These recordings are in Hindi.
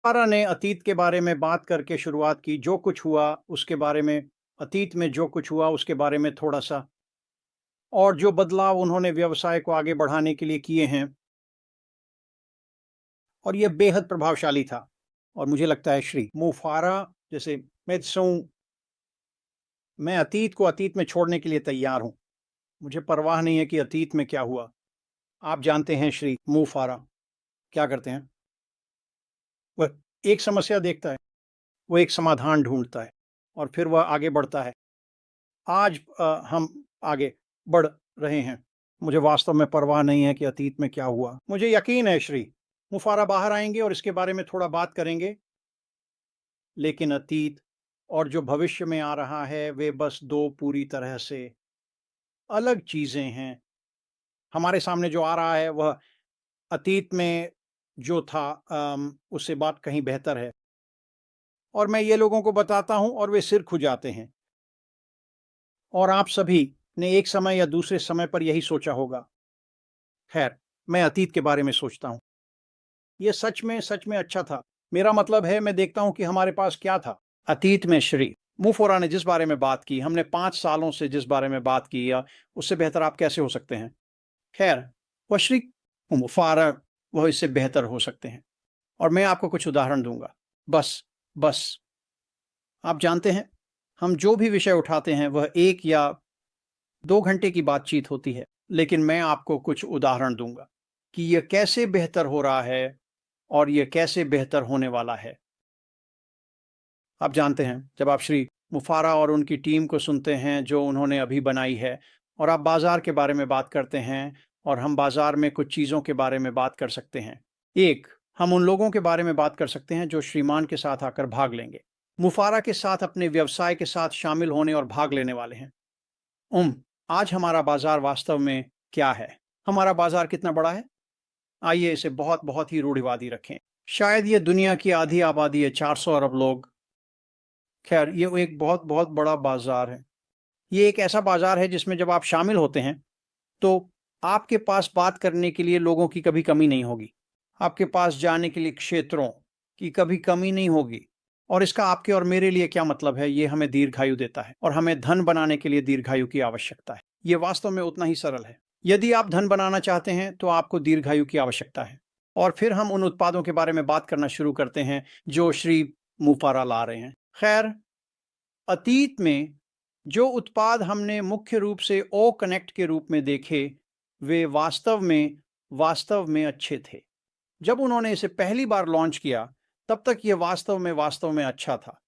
पारा ने अतीत के बारे में बात करके शुरुआत की, जो कुछ हुआ उसके बारे में, अतीत में जो कुछ हुआ उसके बारे में थोड़ा-सा, और जो बदलाव उन्होंने व्यवसाय को आगे बढ़ाने के लिए किए हैं, और ये बेहद प्रभावशाली था। और मुझे लगता है श्री मुफारा जैसे मैं कहूँ, मैं अतीत को अतीत में छोड़ने के लिए तैयार हूँ। मुझे परवाह नहीं है कि अतीत में क्या हुआ। आप जानते हैं श्री मुफारा क्या करते हैं? वह एक समस्या देखता है, वो एक समाधान ढूँढता है और फिर वह आगे बढ़ता है। आज हम आगे बढ़ रहे हैं। मुझे वास्तव में परवाह नहीं है कि अतीत में क्या हुआ। मुझे यकीन है श्री मुफारा बाहर आएँगे और इसके बारे में थोड़ा बात करेंगे, लेकिन अतीत और जो भविष्य में आ रहा है, वे बस 2 पूरी तरह से अलग चीज़ें हैं। हमारे सामने जो आ रहा है वह अतीत में जो था उससे बात कहीं बेहतर है, और मैं ये लोगों को बताता हूँ और वे सिर खुजाते हैं। और आप सभी ने एक समय या दूसरे समय पर यही सोचा होगा। खैर, मैं अतीत के बारे में सोचता हूँ। ये सच में अच्छा था। मेरा मतलब है, मैं देखता हूँ कि हमारे पास क्या था। अतीत में श्री मुफोरा ने जिस बारे में बात की, हमने 5 सालों से जिस बारे में बात की, या उससे बेहतर आप कैसे हो सकते हैं? खैर, वह श्री मुफारा वह इससे बेहतर हो सकते हैं। और मैं आपको कुछ उदाहरण दूँगा। बस बस आप जानते हैं, हम जो भी विषय उठाते हैं वह 1 या 2 घंटे की बातचीत होती है, लेकिन मैं आपको कुछ उदाहरण दूँगा कि यह कैसे बेहतर हो रहा है और यह कैसे बेहतर होने वाला है। आप जानते हैं, जब आप श्री मुफारा और उनकी टीम को सुनते हैं जो उन्होंने अभी बनाई है, और आप बाज़ार के बारे में बात करते हैं, और हम बाज़ार में कुछ चीज़ों के बारे में बात कर सकते हैं। एक, हम उन लोगों के बारे में बात कर सकते हैं जो श्रीमान के साथ आकर भाग लेंगे। मुफारा के साथ अपने व्यवसाय के साथ शामिल होने और भाग लेने वाले हैं। उम, आज हमारा बाज़ार वास्तव में क्या है? हमारा बाज़ार कितना बड़ा है? आइए इसे बहुत-बहुत ही रूढ़िवादी रखें। शायद ये दुनिया की आधी आबादी है, 400 अरब लोग। खैर, ये एक बहुत-बहुत बड़ा बाज़ार है। ये एक ऐसा बाज़ार है जिसमें जब आप शामिल होते हैं, तो आपके पास बात करने के लिए लोगों की कभी कमी नहीं होगी। आपके पास जाने के लिए क्षेत्रों की कभी कमी नहीं होगी। और इसका आपके और मेरे लिए क्या मतलब है? ये हमें दीर्घायु देता है, और हमें धन बनाने के लिए दीर्घायु की आवश्यकता है। ये वास्तव में उतना ही सरल है। यदि आप धन बनाना चाहते हैं, तो आपको दीर्घायु की आवश्यकता है। और फिर हम उन उत्पादों के बारे में बात करना शुरू करते हैं जो श्री मुफारा ला रहे हैं। खैर, अतीत में जो उत्पाद हमने मुख्य रूप से ओ कनेक्ट के रूप में देखे, वे वास्तव में अच्छे थे। जब उन्होंने इसे पहली बार लॉन्च किया, तब तक ये वास्तव में अच्छा था।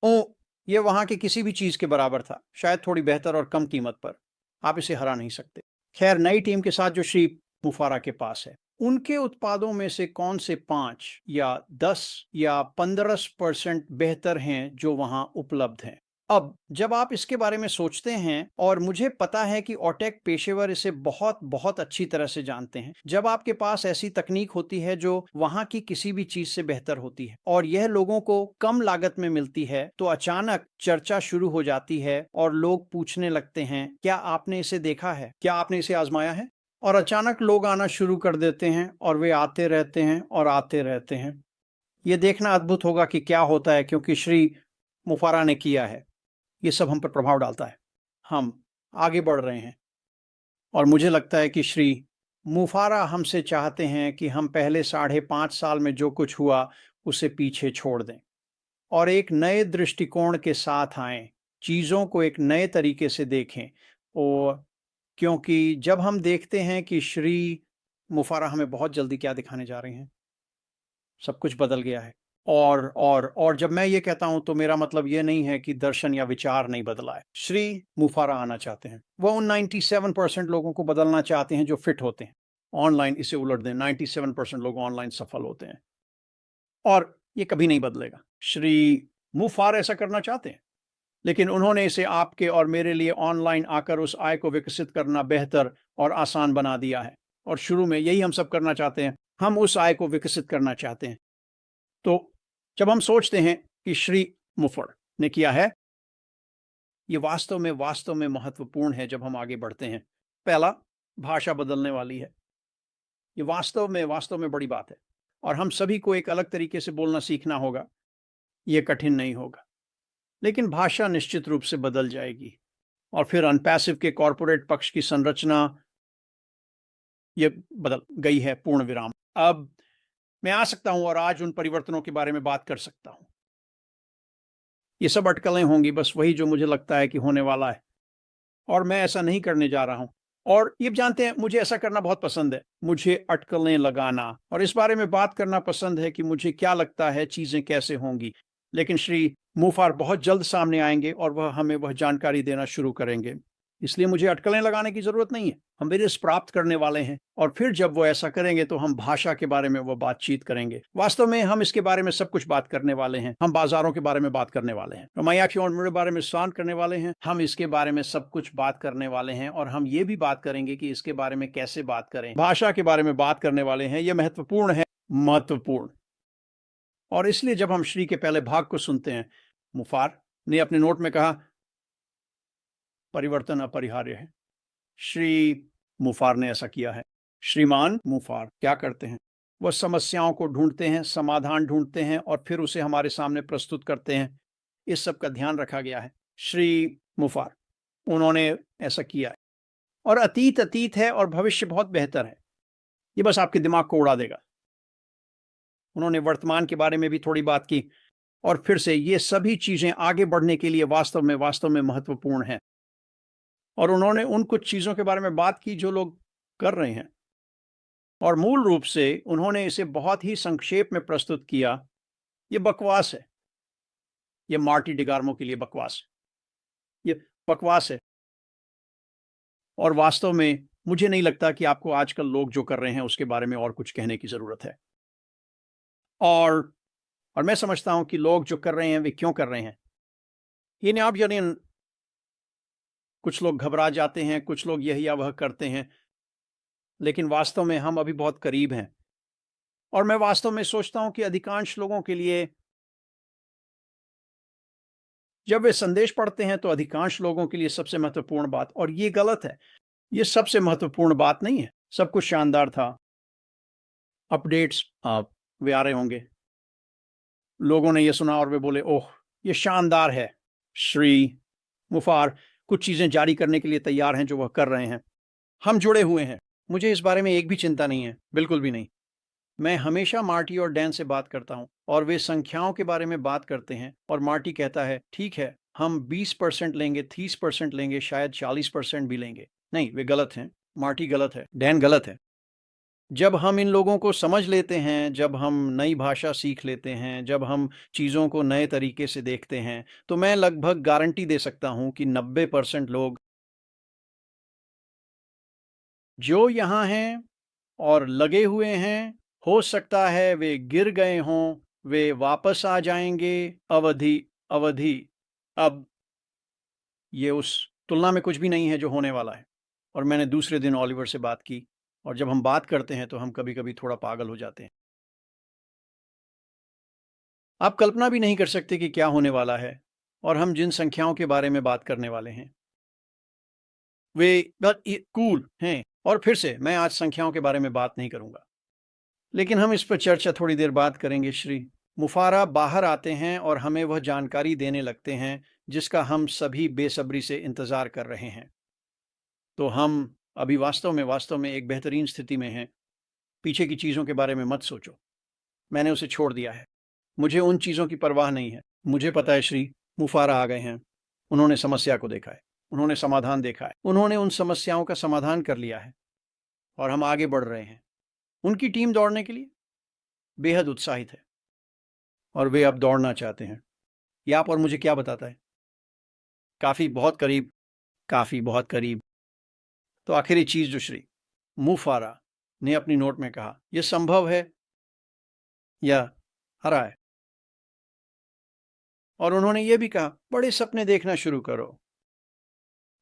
ओ, ये वहां की किसी भी चीज के बराबर था, शायद थोड़ी बेहतर और कम कीमत पर। आप इसे हरा नहीं सकते। खैर, नई टीम के साथ जो श्री मुफारा के पास है, उनके उत्पादों में से कौन से 5 या 10 या 15% बेहतर हैं जो वहां उपलब्ध हैं? अब जब आप इसके बारे में सोचते हैं, और मुझे पता है कि ऑटेक पेशेवर इसे बहुत बहुत अच्छी तरह से जानते हैं, जब आपके पास ऐसी तकनीक होती है जो वहां की किसी भी चीज से बेहतर होती है, और यह लोगों को कम लागत में मिलती है, तो अचानक चर्चा शुरू हो जाती है और लोग पूछने लगते हैं, क्या आपने इसे देखा है? क्या आपने इसे आजमाया है? और अचानक लोग आना शुरू कर देते हैं, और वे आते रहते हैं और आते रहते हैं। ये देखना अद्भुत होगा कि क्या होता है, क्योंकि श्री मुफारा ने किया है। ये सब हम पर प्रभाव डालता है। हम आगे बढ़ रहे हैं, और मुझे लगता है कि श्री मुफारा हमसे चाहते हैं कि हम पहले 5.5 साल में जो कुछ हुआ उसे पीछे छोड़ दें, और एक नए दृष्टिकोण के साथ आएं, चीज़ों को एक नए तरीके से देखें। और क्योंकि जब हम देखते हैं कि श्री मुफारा हमें बहुत जल्दी क्या दिखाने जा रहे हैं, सब कुछ बदल गया है। और जब मैं ये कहता हूं, तो मेरा मतलब ये नहीं है कि दर्शन या विचार नहीं बदला है। श्री मुफारा आना चाहते हैं, वह उन 97% लोगों को बदलना चाहते हैं जो फिट होते हैं। ऑनलाइन इसे उलट दें, 97% लोग ऑनलाइन सफल होते हैं, और ये कभी नहीं बदलेगा। श्री मुफारा ऐसा करना चाहते हैं, लेकिन उन्होंने इसे आपके और मेरे लिए ऑनलाइन आकर उस आय को विकसित करना बेहतर और आसान बना दिया है। और शुरू में यही हम सब करना चाहते हैं, हम उस आय को विकसित करना चाहते हैं। तो जब हम सोचते हैं कि श्री मुफड़ ने किया है, ये वास्तव में महत्वपूर्ण है जब हम आगे बढ़ते हैं। पहला, भाषा बदलने वाली है। ये वास्तव में बड़ी बात है। और हम सभी को एक अलग तरीके से बोलना सीखना होगा। ये कठिन नहीं होगा, लेकिन भाषा निश्चित रूप से बदल जाएगी। और फिर अनपैसिव के कॉरपोरेट पक्ष की संरचना ये बदल गई है, पूर्ण विराम। अब मैं आ सकता हूं और आज उन परिवर्तनों के बारे में बात कर सकता हूं। ये सब अटकलें होंगी, बस वही जो मुझे लगता है कि होने वाला है, और मैं ऐसा नहीं करने जा रहा हूं। और ये जानते हैं, मुझे ऐसा करना बहुत पसंद है। मुझे अटकलें लगाना और इस बारे में बात करना पसंद है कि मुझे क्या लगता है चीजें कैसे होंगी। लेकिन श्री मुफार बहुत जल्द सामने आएंगे और वह हमें वह जानकारी देना शुरू करेंगे, इसलिए मुझे अटकलें लगाने की जरूरत नहीं है। हम विरस प्राप्त करने वाले हैं, और फिर जब वो ऐसा करेंगे तो हम भाषा के बारे में वो बातचीत करेंगे। वास्तव में हम इसके बारे में सब कुछ बात करने वाले हैं। हम बाजारों के बारे में बात करने वाले हैं, रमाया की और मेरे बारे में शांत करने वाले हैं। हम इसके बारे में सब कुछ बात करने वाले हैं, और हम ये भी बात करेंगे कि इसके बारे में कैसे बात करें। भाषा के बारे में बात करने वाले हैं। यह महत्वपूर्ण है, महत्वपूर्ण। और इसलिए जब हम श्री के पहले भाग को सुनते हैं, मुफार ने अपने नोट में कहा, परिवर्तन अपरिहार्य है। श्री मुफार ने ऐसा किया है। श्रीमान मुफार क्या करते हैं? वह समस्याओं को ढूंढते हैं, समाधान ढूंढते हैं और फिर उसे हमारे सामने प्रस्तुत करते हैं। इस सब का ध्यान रखा गया है। श्री मुफार, उन्होंने ऐसा किया है। और अतीत अतीत है और भविष्य बहुत बेहतर है। ये बस आपके दिमाग को उड़ा देगा। उन्होंने वर्तमान के बारे में भी थोड़ी बात की, और फिर से ये सभी चीजें आगे बढ़ने के लिए वास्तव में महत्वपूर्ण हैं। और उन्होंने उन कुछ चीजों के बारे में बात की जो लोग कर रहे हैं, और मूल रूप से उन्होंने इसे बहुत ही संक्षेप में प्रस्तुत किया। ये बकवास है। ये मार्टी डिगार्मो के लिए बकवास है। ये बकवास है। और वास्तव में मुझे नहीं लगता कि आपको आजकल लोग जो कर रहे हैं उसके बारे में और कुछ कहने की जरूरत है। और मैं समझता हूं कि लोग जो कर रहे हैं वे क्यों कर रहे हैं। ये आप यानी कुछ लोग घबरा जाते हैं, कुछ लोग यह या वह करते हैं, लेकिन वास्तव में हम अभी बहुत करीब हैं। और मैं वास्तव में सोचता हूं कि अधिकांश लोगों के लिए जब वे संदेश पढ़ते हैं तो अधिकांश लोगों के लिए सबसे महत्वपूर्ण बात, और ये गलत है, ये सबसे महत्वपूर्ण बात नहीं है। सब कुछ शानदार था, अपडेट्स वे आ रहे होंगे, लोगों ने ये सुना और वे बोले, ओह ये शानदार है। श्री मुफार कुछ चीजें जारी करने के लिए तैयार हैं जो वह कर रहे हैं। हम जुड़े हुए हैं। मुझे इस बारे में एक भी चिंता नहीं है, बिल्कुल भी नहीं। मैं हमेशा मार्टी और डैन से बात करता हूं, और वे संख्याओं के बारे में बात करते हैं, और मार्टी कहता है, ठीक है, हम 20% लेंगे, 30% लेंगे, शायद 40% भी लेंगे। नहीं, वे गलत हैं। मार्टी गलत है, डैन गलत है। जब हम इन लोगों को समझ लेते हैं, जब हम नई भाषा सीख लेते हैं, जब हम चीज़ों को नए तरीके से देखते हैं, तो मैं लगभग गारंटी दे सकता हूं कि 90% लोग जो यहाँ हैं और लगे हुए हैं, हो सकता है वे गिर गए हों, वे वापस आ जाएंगे। अवधि अवधि अब ये उस तुलना में कुछ भी नहीं है जो होने वाला है। और मैंने दूसरे दिन ओलिवर से बात की, और जब हम बात करते हैं तो हम कभी कभी थोड़ा पागल हो जाते हैं। आप कल्पना भी नहीं कर सकते कि क्या होने वाला है, और हम जिन संख्याओं के बारे में बात करने वाले हैं वे बहुत कूल हैं। और फिर से मैं आज संख्याओं के बारे में बात नहीं करूंगा, लेकिन हम इस पर चर्चा थोड़ी देर बाद करेंगे। श्री मुफारा बाहर आते हैं और हमें वह जानकारी देने लगते हैं जिसका हम सभी बेसब्री से इंतजार कर रहे हैं। तो हम अभी वास्तव में एक बेहतरीन स्थिति में हैं। पीछे की चीज़ों के बारे में मत सोचो, मैंने उसे छोड़ दिया है। मुझे उन चीज़ों की परवाह नहीं है। मुझे पता है श्री मुफारा आ गए हैं। उन्होंने समस्या को देखा है, उन्होंने समाधान देखा है, उन्होंने उन समस्याओं का समाधान कर लिया है, और हम आगे बढ़ रहे हैं। उनकी टीम दौड़ने के लिए बेहद उत्साहित है, और वे अब दौड़ना चाहते हैं। यह आप और मुझे क्या बताता है? काफ़ी बहुत करीब, काफ़ी बहुत करीब। तो आखिरी चीज़ जो श्री मुफारा ने अपनी नोट में कहा, यह संभव है या हरा है। और उन्होंने ये भी कहा, बड़े सपने देखना शुरू करो।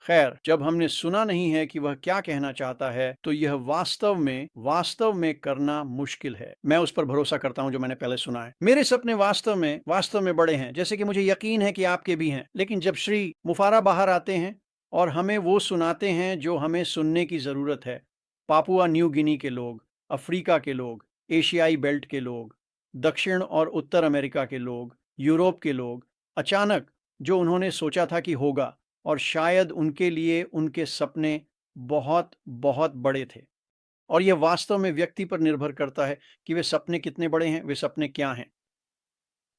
खैर, जब हमने सुना नहीं है कि वह क्या कहना चाहता है, तो यह वास्तव में करना मुश्किल है। मैं उस पर भरोसा करता हूं जो मैंने पहले सुना है। मेरे सपने वास्तव में बड़े हैं, जैसे कि मुझे यकीन है कि आपके भी हैं। लेकिन जब श्री मुफारा बाहर आते हैं और हमें वो सुनाते हैं जो हमें सुनने की जरूरत है, पापुआ न्यू गिनी के लोग, अफ्रीका के लोग, एशियाई बेल्ट के लोग, दक्षिण और उत्तर अमेरिका के लोग, यूरोप के लोग, अचानक जो उन्होंने सोचा था कि होगा, और शायद उनके लिए उनके सपने बहुत बहुत बड़े थे। और यह वास्तव में व्यक्ति पर निर्भर करता है कि वे सपने कितने बड़े हैं, वे सपने क्या हैं।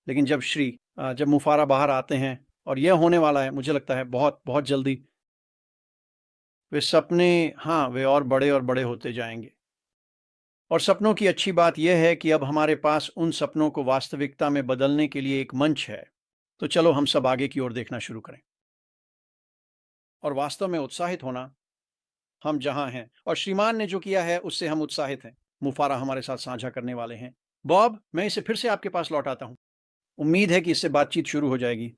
लेकिन जब मुफारा बाहर आते हैं और यह होने वाला है, मुझे लगता है बहुत बहुत जल्दी, वे सपने, हाँ, वे और बड़े होते जाएंगे। और सपनों की अच्छी बात यह है कि अब हमारे पास उन सपनों को वास्तविकता में बदलने के लिए एक मंच है। तो चलो हम सब आगे की ओर देखना शुरू करें और वास्तव में उत्साहित होना। हम जहां हैं और श्रीमान ने जो किया है उससे हम उत्साहित हैं। मुफारा हमारे साथ साझा करने वाले हैं। बॉब, मैं इसे फिर से आपके पास लौटाता हूं। उम्मीद है कि इससे बातचीत शुरू हो जाएगी।